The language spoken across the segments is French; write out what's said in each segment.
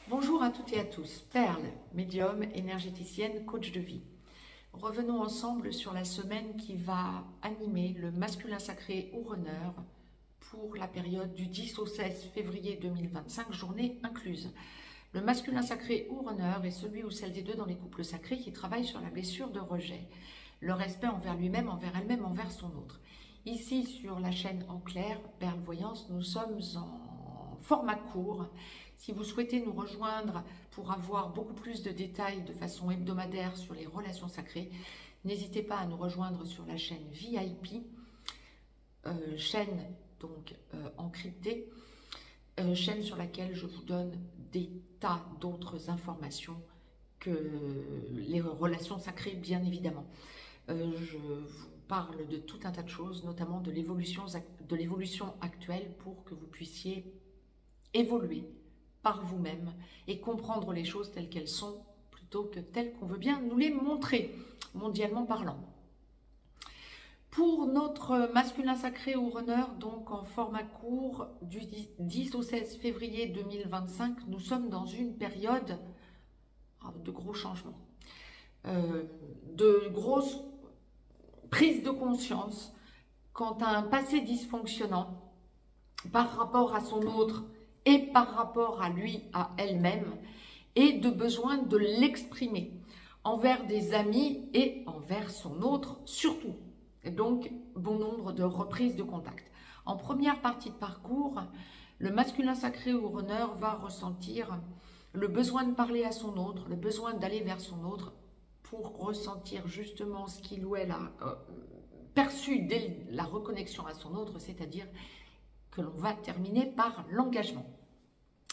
Bonjour à toutes et à tous, Perle, médium, énergéticienne, coach de vie. Revenons ensemble sur la semaine qui va animer le masculin sacré ou runner pour la période du 10 au 16 février 2025, journée incluse. Le masculin sacré ou runner est celui ou celle des deux dans les couples sacrés qui travaillent sur la blessure de rejet, le respect envers lui-même, envers elle-même, envers son autre. Ici sur la chaîne en clair, Perle Voyance, nous sommes en format court. Si vous souhaitez nous rejoindre pour avoir beaucoup plus de détails de façon hebdomadaire sur les relations sacrées, n'hésitez pas à nous rejoindre sur la chaîne VIP, chaîne donc encryptée, chaîne sur laquelle je vous donne des tas d'autres informations que les relations sacrées, bien évidemment. Je vous parle de tout un tas de choses, notamment de l'évolution actuelle pour que vous puissiez évoluer par vous-même et comprendre les choses telles qu'elles sont plutôt que telles qu'on veut bien nous les montrer, mondialement parlant. Pour notre masculin sacré ou runner, donc en format court, du 10 au 16 février 2025, nous sommes dans une période de gros changements, de grosses prises de conscience quant à un passé dysfonctionnant par rapport à son autre et par rapport à lui, à elle-même, et de besoin de l'exprimer envers des amis et envers son autre surtout. Et donc, bon nombre de reprises de contact. En première partie de parcours, le masculin sacré ou runner va ressentir le besoin de parler à son autre, le besoin d'aller vers son autre pour ressentir justement ce qu'il ou elle a perçu dès la reconnexion à son autre, c'est-à-dire que l'on va terminer par l'engagement.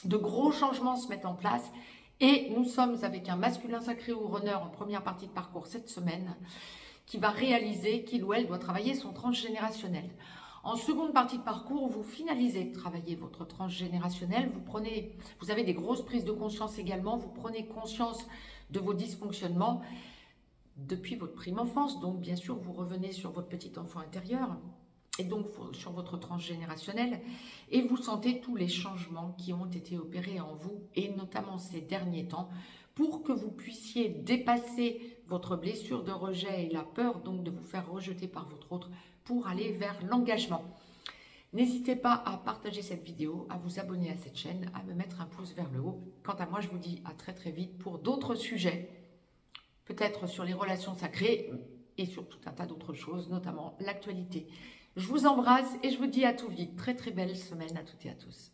De gros changements se mettent en place et nous sommes avec un masculin sacré ou runner en première partie de parcours cette semaine qui va réaliser qu'il ou elle doit travailler son transgénérationnel. En seconde partie de parcours, vous finalisez de travailler votre transgénérationnel, vous avez des grosses prises de conscience également, vous prenez conscience de vos dysfonctionnements depuis votre prime enfance, donc bien sûr vous revenez sur votre petit enfant intérieur, et donc sur votre transgénérationnel, et vous sentez tous les changements qui ont été opérés en vous, et notamment ces derniers temps, pour que vous puissiez dépasser votre blessure de rejet et la peur donc de vous faire rejeter par votre autre pour aller vers l'engagement. N'hésitez pas à partager cette vidéo, à vous abonner à cette chaîne, à me mettre un pouce vers le haut. Quant à moi, je vous dis à très très vite pour d'autres sujets, peut-être sur les relations sacrées et sur tout un tas d'autres choses, notamment l'actualité. Je vous embrasse et je vous dis à tout vite. Très très belle semaine à toutes et à tous.